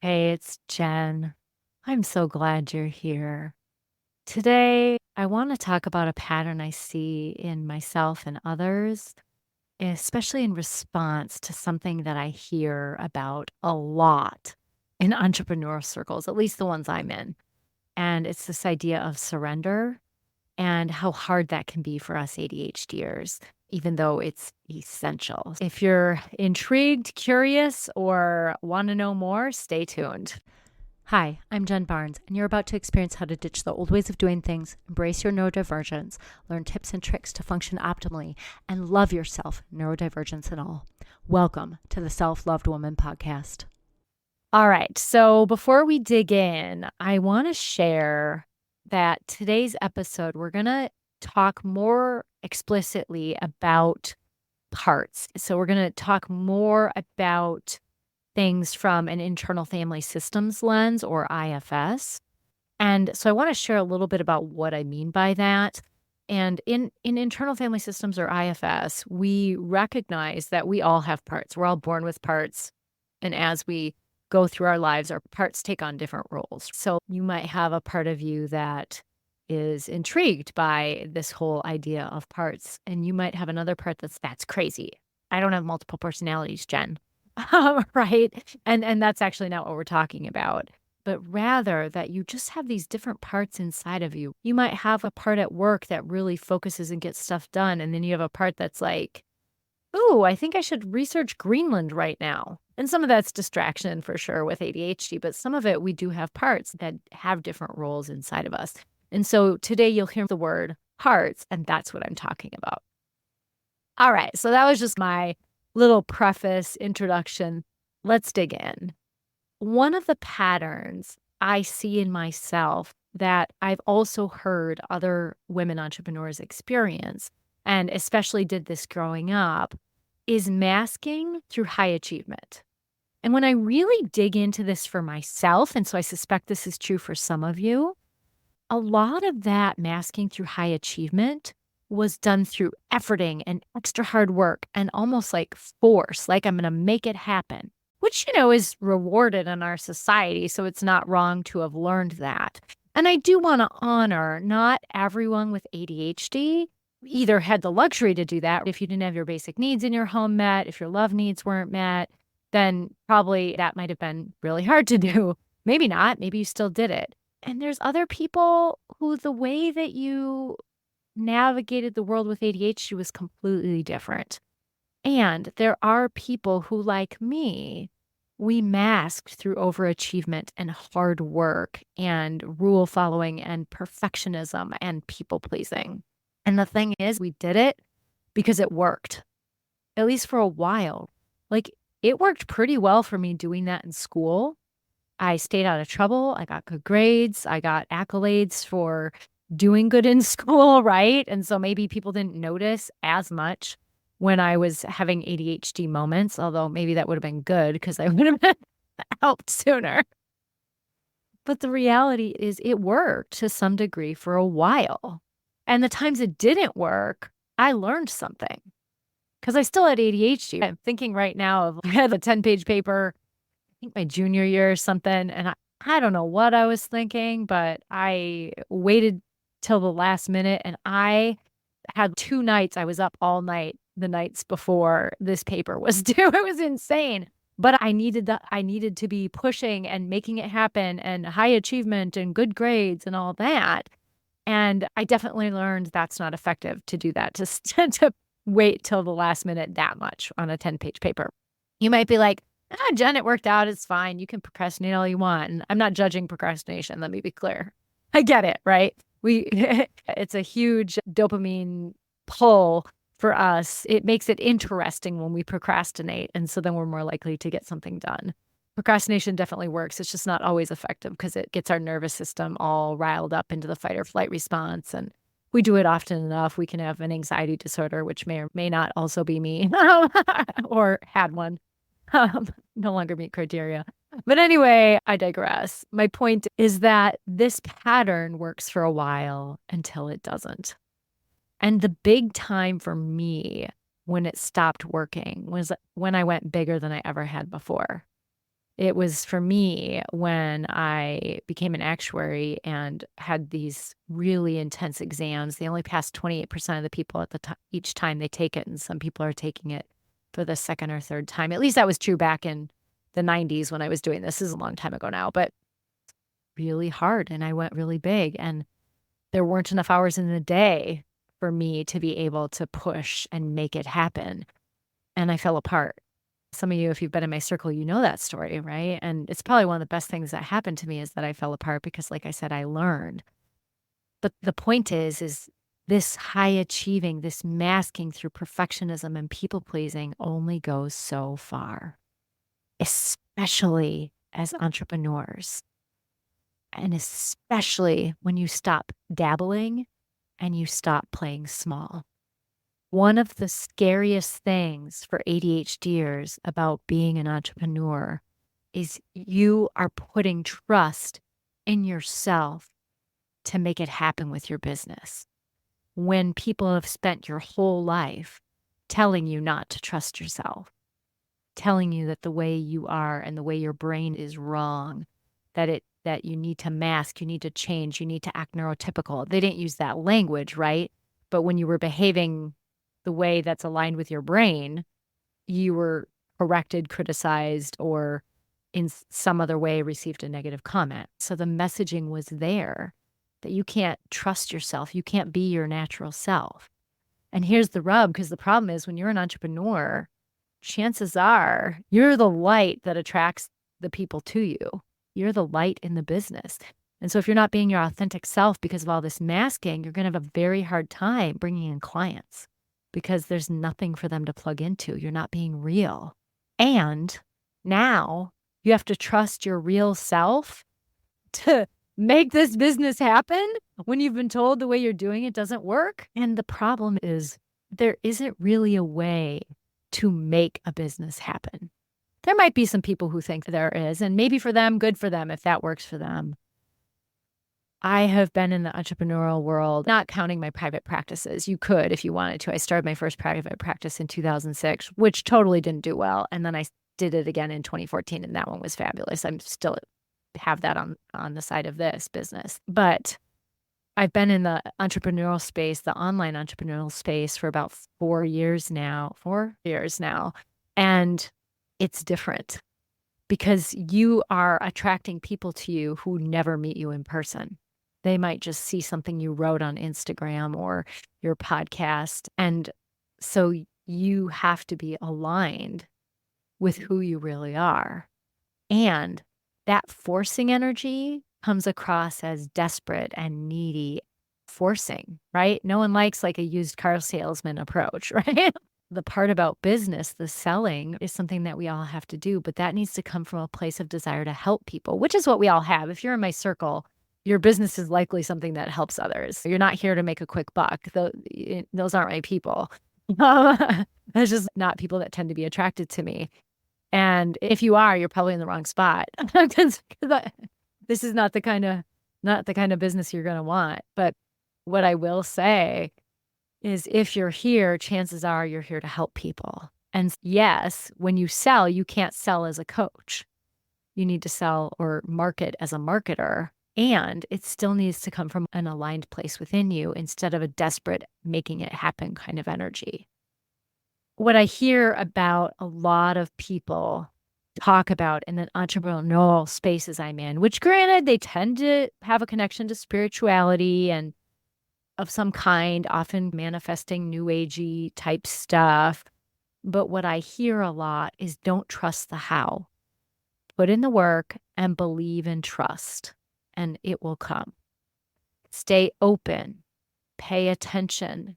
Hey, it's Jen. I'm so glad you're here. Today, I want to talk about a pattern I see in myself and others, especially in response to something that I hear about a lot in entrepreneur circles, at least the ones I'm in. And it's this idea of surrender and how hard that can be for us ADHDers, even though it's essential. If you're intrigued, curious, or want to know more, stay tuned. Hi, I'm Jen Barnes, and you're about to experience how to ditch the old ways of doing things, embrace your neurodivergence, learn tips and tricks to function optimally, and love yourself, neurodivergence and all. Welcome to the Self-Loved Woman podcast. All right, so before we dig in, I want to share that today's episode, we're going to talk more explicitly about parts. So we're going to talk more about things from an internal family systems lens, or IFS. And so I want to share a little bit about what I mean by that. And in internal family systems, or IFS, we recognize that we all have parts. We're all born with parts. And as we go through our lives, our parts take on different roles. So you might have a part of you that is intrigued by this whole idea of parts. And you might have another part that's crazy. I don't have multiple personalities, Jen. Right? And that's actually not what we're talking about, but rather that you just have these different parts inside of you. You might have a part at work that really focuses and gets stuff done, and then you have a part that's like, "Ooh, I think I should research Greenland right now." And some of that's distraction for sure with ADHD, but some of it we do have parts that have different roles inside of us. And so today you'll hear the word parts, and that's what I'm talking about. All right, so that was just my little preface introduction. Let's dig in. One of the patterns I see in myself that I've also heard other women entrepreneurs experience, and especially did this growing up, is masking through high achievement. And when I really dig into this for myself, and so I suspect this is true for some of you, a lot of that masking through high achievement was done through efforting and extra hard work and almost like force, like I'm going to make it happen, which, is rewarded in our society. So it's not wrong to have learned that. And I do want to honor not everyone with ADHD either had the luxury to do that. If you didn't have your basic needs in your home met, if your love needs weren't met, then probably that might have been really hard to do. Maybe not. Maybe you still did it. And there's other people who the way that you navigated the world with ADHD was completely different. And there are people who, like me, we masked through overachievement and hard work and rule following and perfectionism and people pleasing. And the thing is, we did it because it worked, at least for a while. Like, it worked pretty well for me doing that in school. I stayed out of trouble. I got good grades. I got accolades for doing good in school, right? And so maybe people didn't notice as much when I was having ADHD moments, although maybe that would have been good because I would have been helped sooner. But the reality is it worked to some degree for a while. And the times it didn't work, I learned something because I still had ADHD. I'm thinking right now of I had a 10-page paper, I think my junior year or something. And I don't know what I was thinking, but I waited till the last minute and I had 2 nights. I was up all night the nights before this paper was due. It was insane. But I needed to be pushing and making it happen and high achievement and good grades and all that. And I definitely learned that's not effective to do that, to wait till the last minute that much on a 10-page paper. You might be like, Jen, it worked out. It's fine. You can procrastinate all you want. And I'm not judging procrastination. Let me be clear. I get it, right? It's a huge dopamine pull for us. It makes it interesting when we procrastinate. And so then we're more likely to get something done. Procrastination definitely works. It's just not always effective because it gets our nervous system all riled up into the fight or flight response. And we do it often enough, we can have an anxiety disorder, which may or may not also be me or had one. No longer meet criteria. But anyway, I digress. My point is that this pattern works for a while until it doesn't. And the big time for me when it stopped working was when I went bigger than I ever had before. It was for me when I became an actuary and had these really intense exams. They only pass 28% of the people at the each time they take it, and some people are taking it for the second or third time. At least that was true back in the 90s when I was doing this. This is a long time ago now, but really hard, and I went really big, and there weren't enough hours in the day for me to be able to push and make it happen, and I fell apart. Some of you, if you've been in my circle, you know that story, right? And it's probably one of the best things that happened to me is that I fell apart because, like I said, I learned. But the point is this high achieving, this masking through perfectionism and people pleasing only goes so far, especially as entrepreneurs. And especially when you stop dabbling and you stop playing small. One of the scariest things for ADHDers about being an entrepreneur is you are putting trust in yourself to make it happen with your business. When people have spent your whole life telling you not to trust yourself, telling you that the way you are and the way your brain is wrong, that you need to mask, you need to change, you need to act neurotypical. They didn't use that language, right? But when you were behaving the way that's aligned with your brain, you were corrected, criticized, or in some other way received a negative comment. So the messaging was there that you can't trust yourself. You can't be your natural self. And here's the rub, because the problem is when you're an entrepreneur, chances are you're the light that attracts the people to you. You're the light in the business. And so if you're not being your authentic self because of all this masking, you're going to have a very hard time bringing in clients because there's nothing for them to plug into. You're not being real. And now you have to trust your real self to make this business happen when you've been told the way you're doing it doesn't work. And the problem is there isn't really a way to make a business happen. There might be some people who think there is, and maybe for them, good for them if that works for them. I have been in the entrepreneurial world, not counting my private practices. You could if you wanted to. I started my first private practice in 2006, which totally didn't do well. And then I did it again in 2014, and that one was fabulous. I'm still have that on the side of this business. But I've been in the entrepreneurial space, the online entrepreneurial space for about 4 years now, and it's different because you are attracting people to you who never meet you in person. They might just see something you wrote on Instagram or your podcast. And so you have to be aligned with who you really are. And that forcing energy comes across as desperate and needy forcing, right? No one likes like a used car salesman approach, right? The part about business, the selling, is something that we all have to do, but that needs to come from a place of desire to help people, which is what we all have. If you're in my circle, your business is likely something that helps others. You're not here to make a quick buck. Those aren't my people. That's just not people that tend to be attracted to me. And if you are, you're probably in the wrong spot because this is not the kind of business you're going to want. But what I will say is if you're here, chances are you're here to help people. And yes, when you sell, you can't sell as a coach. You need to sell or market as a marketer. And it still needs to come from an aligned place within you instead of a desperate making it happen kind of energy. What I hear about a lot of people talk about in the entrepreneurial spaces I'm in, which granted, they tend to have a connection to spirituality and of some kind, often manifesting new agey type stuff. But what I hear a lot is don't trust the how. Put in the work and believe and trust, and it will come. Stay open, pay attention,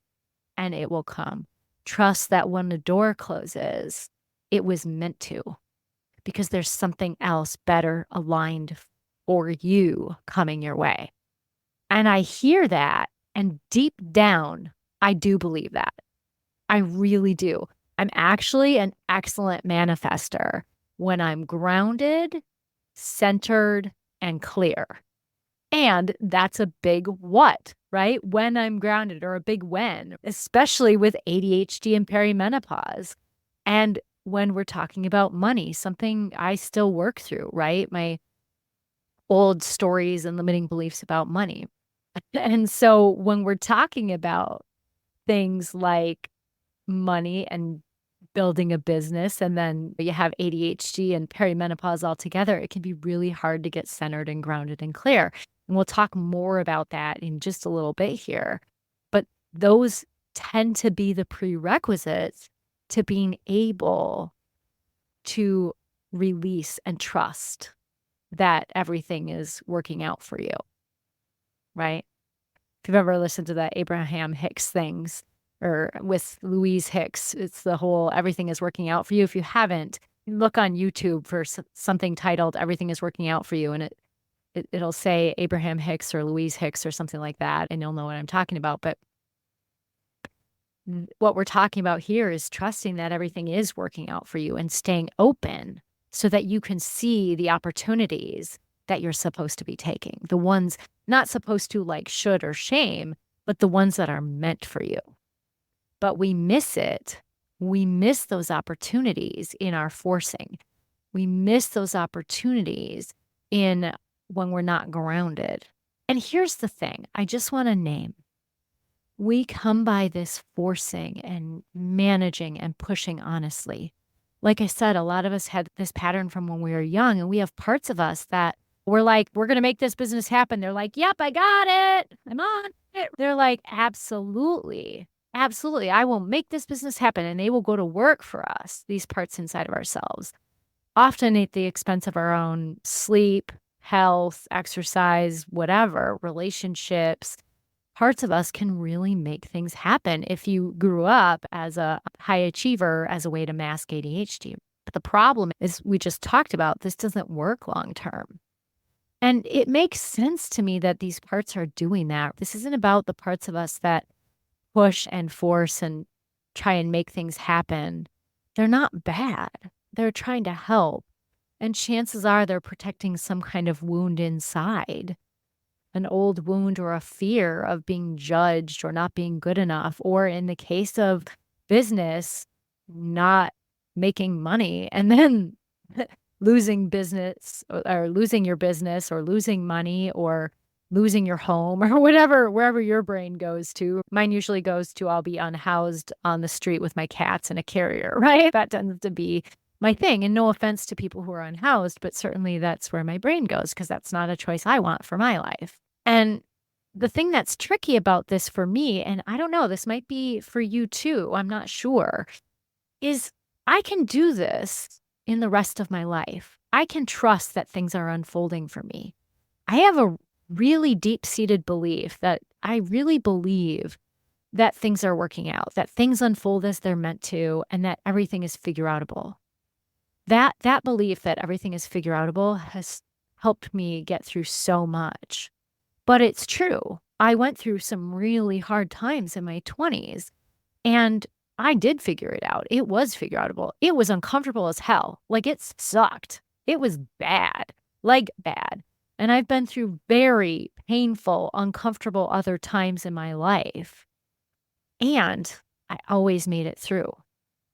and it will come. Trust that when the door closes, it was meant to, because there's something else better aligned for you coming your way. And I hear that, and deep down, I do believe that. I really do. I'm actually an excellent manifester when I'm grounded, centered, and clear. And that's a big what, right? When I'm grounded, or a big when, especially with ADHD and perimenopause. And when we're talking about money, something I still work through, right? My old stories and limiting beliefs about money. And so when we're talking about things like money and building a business, and then you have ADHD and perimenopause all together, it can be really hard to get centered and grounded and clear. And we'll talk more about that in just a little bit here. But those tend to be the prerequisites to being able to release and trust that everything is working out for you, right? If you've ever listened to the Abraham Hicks things or with Louise Hicks, it's the whole everything is working out for you. If you haven't, look on YouTube for something titled Everything is Working Out for You. And it'll say Abraham Hicks or Louise Hicks or something like that. And you'll know what I'm talking about. But what we're talking about here is trusting that everything is working out for you and staying open so that you can see the opportunities that you're supposed to be taking, the ones not supposed to like should or shame, but the ones that are meant for you. But we miss it. We miss those opportunities in our forcing. We miss those opportunities in when we're not grounded. And here's the thing I just want to name. We come by this forcing and managing and pushing honestly. Like I said, a lot of us had this pattern from when we were young, and we have parts of us that we're like, we're going to make this business happen. They're like, yep, I got it. I'm on it. They're like, absolutely. Absolutely. I will make this business happen. And they will go to work for us, these parts inside of ourselves, often at the expense of our own sleep, health, exercise, whatever, relationships. Parts of us can really make things happen if you grew up as a high achiever as a way to mask ADHD. But the problem is, we just talked about, this doesn't work long term. And it makes sense to me that these parts are doing that. This isn't about the parts of us that push and force and try and make things happen. They're not bad. They're trying to help. And chances are they're protecting some kind of wound inside, an old wound or a fear of being judged or not being good enough, or in the case of business, not making money and then losing business or losing your business or losing money or losing your home or whatever, wherever your brain goes to. Mine usually goes to I'll be unhoused on the street with my cats in a carrier, right? That tends to be my thing. And no offense to people who are unhoused, but certainly that's where my brain goes because that's not a choice I want for my life. And the thing that's tricky about this for me, and I don't know, this might be for you too, I'm not sure, is I can do this in the rest of my life. I can trust that things are unfolding for me. I have a really deep-seated belief that I really believe that things are working out, that things unfold as they're meant to, and that everything is figure-outable. That belief that everything is figure-outable has helped me get through so much. But it's true. I went through some really hard times in my 20s, and I did figure it out. It was figure-outable. It was uncomfortable as hell. Like, it sucked. It was bad. Like, bad. And I've been through very painful, uncomfortable other times in my life. And I always made it through.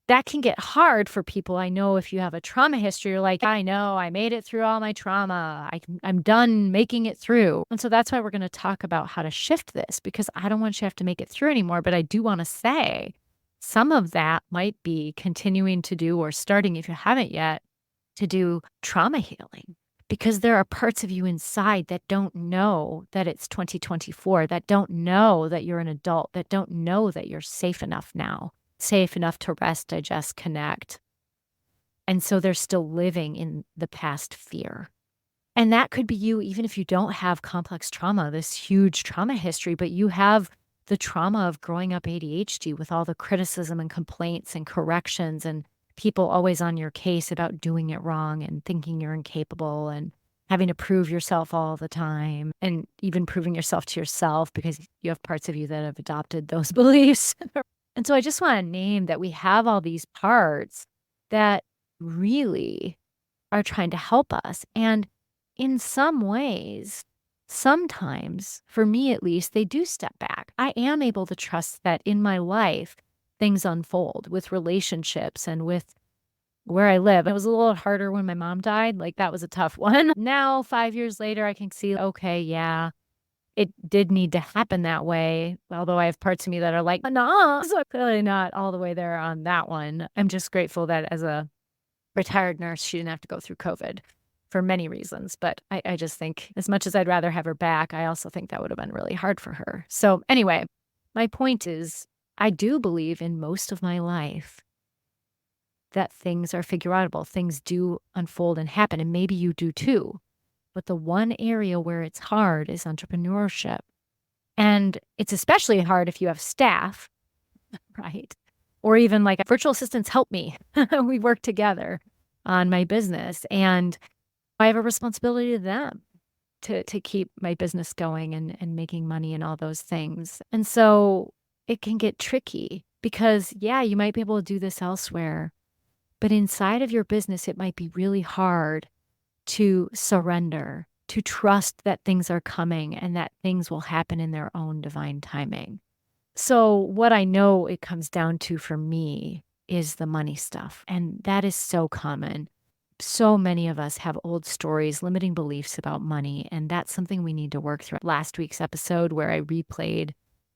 That can get hard for people. I know if you have a trauma history, you're like, I know, I made it through all my trauma. I'm done making it through. And so that's why we're going to talk about how to shift this, because I don't want you to have to make it through anymore. But I do want to say some of that might be continuing to do, or starting if you haven't yet, to do trauma healing. Because there are parts of you inside that don't know that it's 2024, that don't know that you're an adult, that don't know that you're safe enough now. Safe enough to rest, digest, connect. And so they're still living in the past fear. And that could be you, even if you don't have complex trauma, this huge trauma history, but you have the trauma of growing up ADHD with all the criticism and complaints and corrections and people always on your case about doing it wrong and thinking you're incapable and having to prove yourself all the time, and even proving yourself to yourself because you have parts of you that have adopted those beliefs. And so I just want to name that we have all these parts that really are trying to help us. And in some ways, sometimes, for me at least, they do step back. I am able to trust that in my life, things unfold with relationships and with where I live. It was a little harder when my mom died. Like, that was a tough one. Now, 5 years later, I can see, okay, yeah, it did need to happen that way, although I have parts of me that are like, "Nah." So I'm clearly not all the way there on that one. I'm just grateful that as a retired nurse, she didn't have to go through COVID for many reasons, but I just think as much as I'd rather have her back, I also think that would have been really hard for her. So anyway, my point is, I do believe in most of my life that things are figure outable. Things do unfold and happen, and maybe you do too. But the one area where it's hard is entrepreneurship. And it's especially hard if you have staff, right? Or even like virtual assistants help me. We work together on my business, and I have a responsibility to them to keep my business going and making money and all those things. And so it can get tricky because, yeah, you might be able to do this elsewhere, but inside of your business, it might be really hard to surrender, to trust that things are coming and that things will happen in their own divine timing. So, what I know it comes down to for me is the money stuff. And that is so common. So many of us have old stories, limiting beliefs about money. And that's something we need to work through. Last week's episode, where I replayed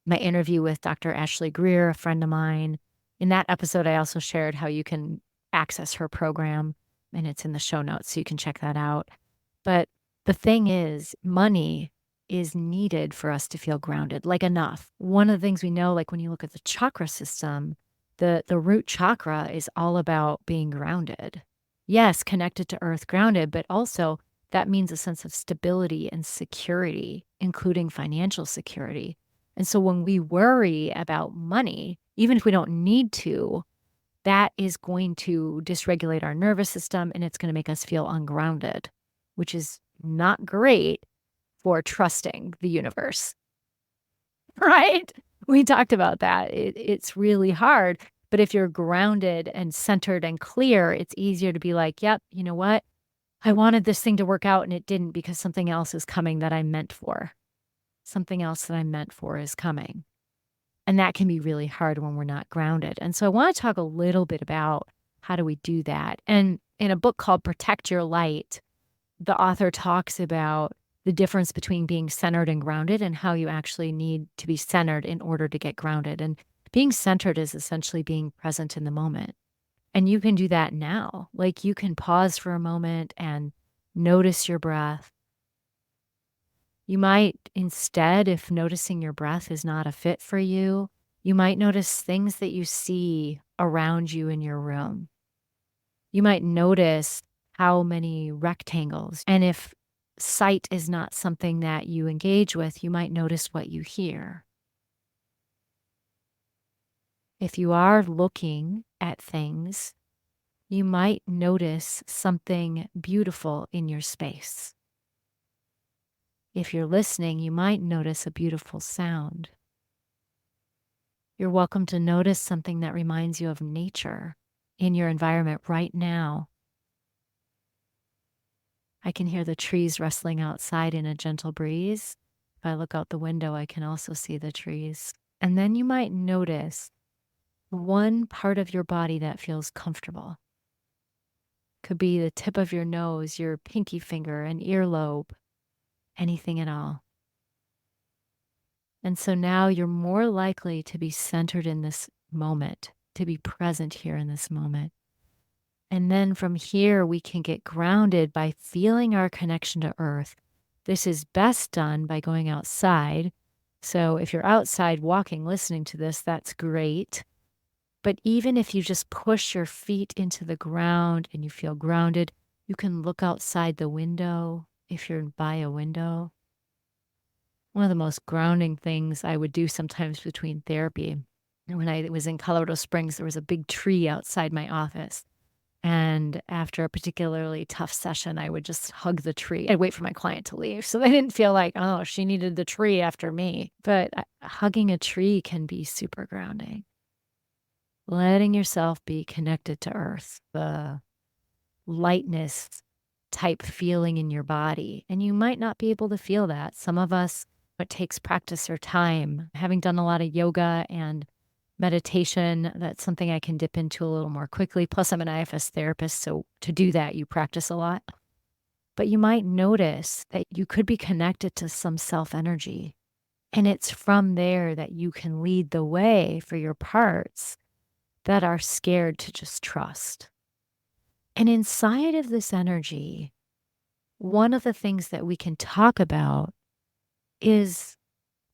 my interview with Dr. Ashley Greer, a friend of mine. In that episode, I also shared how you can access her program, and it's in the show notes, so you can check that out. But the thing is, money is needed for us to feel grounded, like enough. One of the things we know, like when you look at the chakra system, the root chakra is all about being grounded. Yes, connected to earth, grounded, but also that means a sense of stability and security, including financial security. And so when we worry about money, even if we don't need to, that is going to dysregulate our nervous system and it's going to make us feel ungrounded, which is not great for trusting the universe, right? We talked about that. It's really hard. But if you're grounded and centered and clear, it's easier to be like, yep, you know what? I wanted this thing to work out and it didn't because something else is coming that I'm meant for. Something else that I'm meant for is coming. And that can be really hard when we're not grounded. And so I want to talk a little bit about how do we do that. And in a book called Protect Your Light, the author talks about the difference between being centered and grounded and how you actually need to be centered in order to get grounded. And being centered is essentially being present in the moment. And you can do that now. Like you can pause for a moment and notice your breath. You might instead, if noticing your breath is not a fit for you, you might notice things that you see around you in your room. You might notice how many rectangles. And if sight is not something that you engage with, you might notice what you hear. If you are looking at things, you might notice something beautiful in your space. If you're listening, you might notice a beautiful sound. You're welcome to notice something that reminds you of nature in your environment right now. I can hear the trees rustling outside in a gentle breeze. If I look out the window, I can also see the trees. And then you might notice one part of your body that feels comfortable. Could be the tip of your nose, your pinky finger, an earlobe, anything at all. And so now you're more likely to be centered in this moment, to be present here in this moment. And then from here, we can get grounded by feeling our connection to earth. This is best done by going outside. So if you're outside walking, listening to this, that's great. But even if you just push your feet into the ground and you feel grounded, you can look outside the window if you're by a window. One of the most grounding things I would do sometimes between therapy, when I was in Colorado Springs, there was a big tree outside my office. And after a particularly tough session, I would just hug the tree. I'd wait for my client to leave so they didn't feel like, oh, she needed the tree after me. But hugging a tree can be super grounding. Letting yourself be connected to earth, the lightness type feeling in your body. And you might not be able to feel that. Some of us, it takes practice or time. Having done a lot of yoga and Meditation, that's something I can dip into a little more quickly. Plus, I'm an IFS therapist, so to do that, you practice a lot. But you might notice that you could be connected to some self energy. And it's from there that you can lead the way for your parts that are scared to just trust. And inside of this energy, one of the things that we can talk about is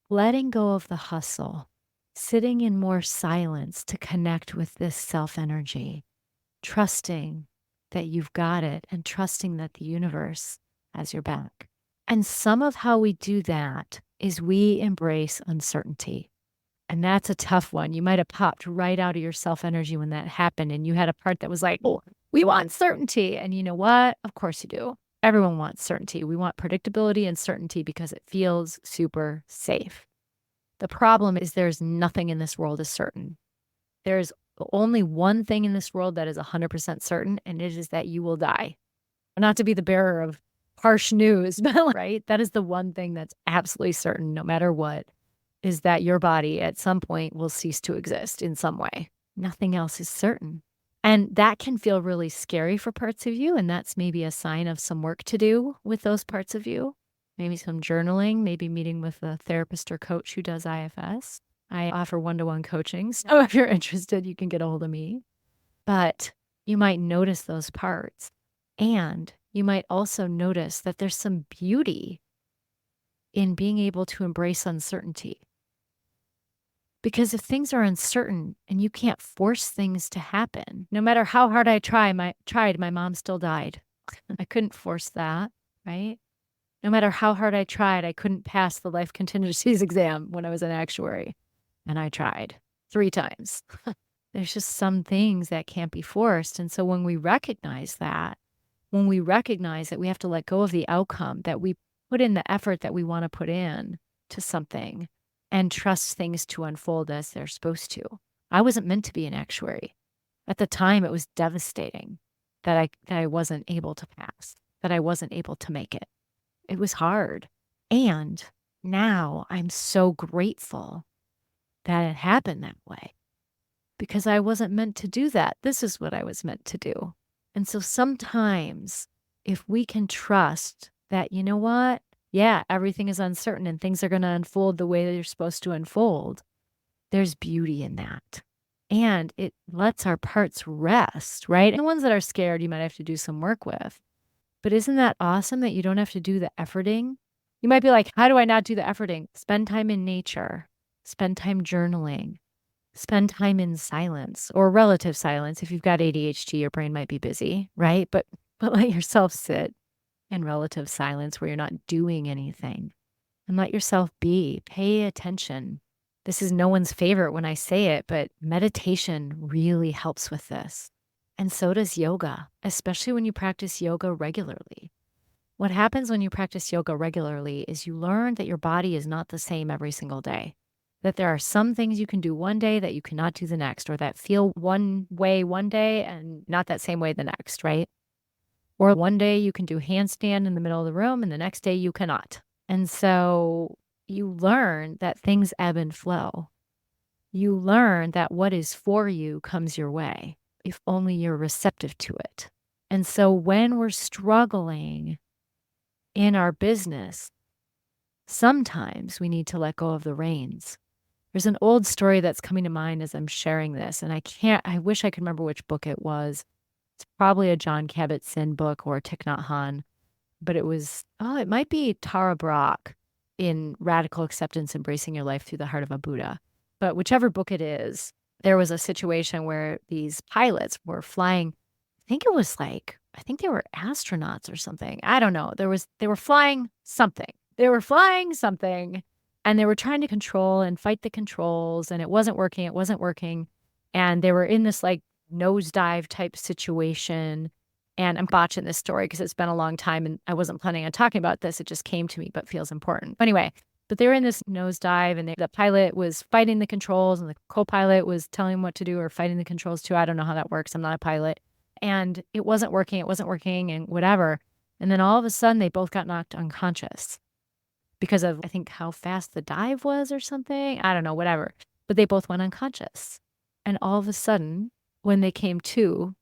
letting go of the hustle, sitting in more silence to connect with this self energy, trusting that you've got it and trusting that the universe has your back. And some of how we do that is we embrace uncertainty. And that's a tough one. You might have popped right out of your self energy when that happened, and you had a part that was like, oh, we want certainty. And you know what? Of course you do. Everyone wants certainty. We want predictability and certainty because it feels super safe. The problem is there's nothing in this world is certain. There's only one thing in this world that is 100% certain, and it is that you will die. Not to be the bearer of harsh news, but right? That is the one thing that's absolutely certain, no matter what, is that your body at some point will cease to exist in some way. Nothing else is certain. And that can feel really scary for parts of you. And that's maybe a sign of some work to do with those parts of you. Maybe some journaling, maybe meeting with a therapist or coach who does IFS. I offer one-to-one coaching. So if you're interested, you can get a hold of me. But you might notice those parts. And you might also notice that there's some beauty in being able to embrace uncertainty. Because if things are uncertain and you can't force things to happen, no matter how hard I tried, my mom still died. I couldn't force that, right? No matter how hard I tried, I couldn't pass the life contingencies exam when I was an actuary. And I tried 3 times. There's just some things that can't be forced. And so when we recognize that, when we recognize that we have to let go of the outcome, that we put in the effort that we want to put in to something and trust things to unfold as they're supposed to. I wasn't meant to be an actuary. At the time, it was devastating that I wasn't able to pass, that I wasn't able to make it. It was hard. And now I'm so grateful that it happened that way because I wasn't meant to do that. This is what I was meant to do. And so sometimes if we can trust that, you know what? Yeah, everything is uncertain and things are going to unfold the way they're supposed to unfold. There's beauty in that. And it lets our parts rest, right? And the ones that are scared, you might have to do some work with. But isn't that awesome that you don't have to do the efforting? You might be like, how do I not do the efforting? Spend time in nature, spend time journaling, spend time in silence or relative silence. If you've got ADHD, your brain might be busy, right? But let yourself sit in relative silence where you're not doing anything and let yourself be. Pay attention. This is no one's favorite when I say it, but meditation really helps with this. And so does yoga, especially when you practice yoga regularly. What happens when you practice yoga regularly is you learn that your body is not the same every single day. That there are some things you can do one day that you cannot do the next, or that feel one way one day and not that same way the next, right? Or one day you can do handstand in the middle of the room and the next day you cannot. And so you learn that things ebb and flow. You learn that what is for you comes your way, if only you're receptive to it. And so when we're struggling in our business, sometimes we need to let go of the reins. There's an old story that's coming to mind as I'm sharing this, and I wish I could remember which book it was. It's probably a John Kabat-Zinn book or Thich Nhat Hanh, but it might be Tara Brach in Radical Acceptance, Embracing Your Life Through the Heart of a Buddha. But whichever book it is, there was a situation where these pilots were flying. I think they were astronauts or something. I don't know. They were flying something. And they were trying to control and fight the controls, and it wasn't working. And they were in this like nosedive type situation. And I'm botching this story because it's been a long time and I wasn't planning on talking about this. It just came to me, but feels important. Anyway, but they were in this nosedive and the pilot was fighting the controls and the co-pilot was telling him what to do or fighting the controls too. I don't know how that works. I'm not a pilot. And it wasn't working and whatever. And then all of a sudden they both got knocked unconscious because of, I think, how fast the dive was or something. I don't know, whatever. but they both went unconscious. And all of a sudden, when they came to,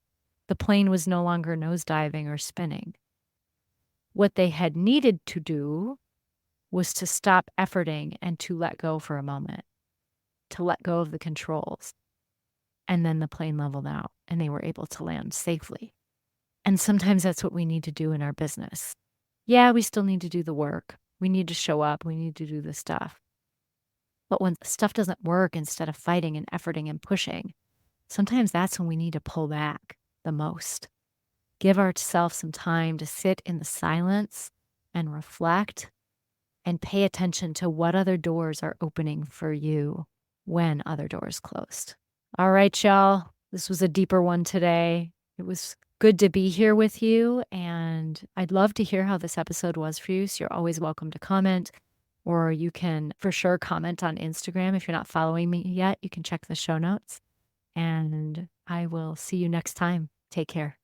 the plane was no longer nosediving or spinning. What they had needed to do was to stop efforting and to let go for a moment, to let go of the controls. And then the plane leveled out and they were able to land safely. And sometimes that's what we need to do in our business. Yeah, we still need to do the work. We need to show up. We need to do the stuff. But when stuff doesn't work, instead of fighting and efforting and pushing, sometimes that's when we need to pull back the most. Give ourselves some time to sit in the silence and reflect and pay attention to what other doors are opening for you when other doors closed. All right, y'all. This was a deeper one today. It was good to be here with you, and I'd love to hear how this episode was for you. So you're always welcome to comment, or you can for sure comment on Instagram. If you're not following me yet, you can check the show notes, and I will see you next time. Take care.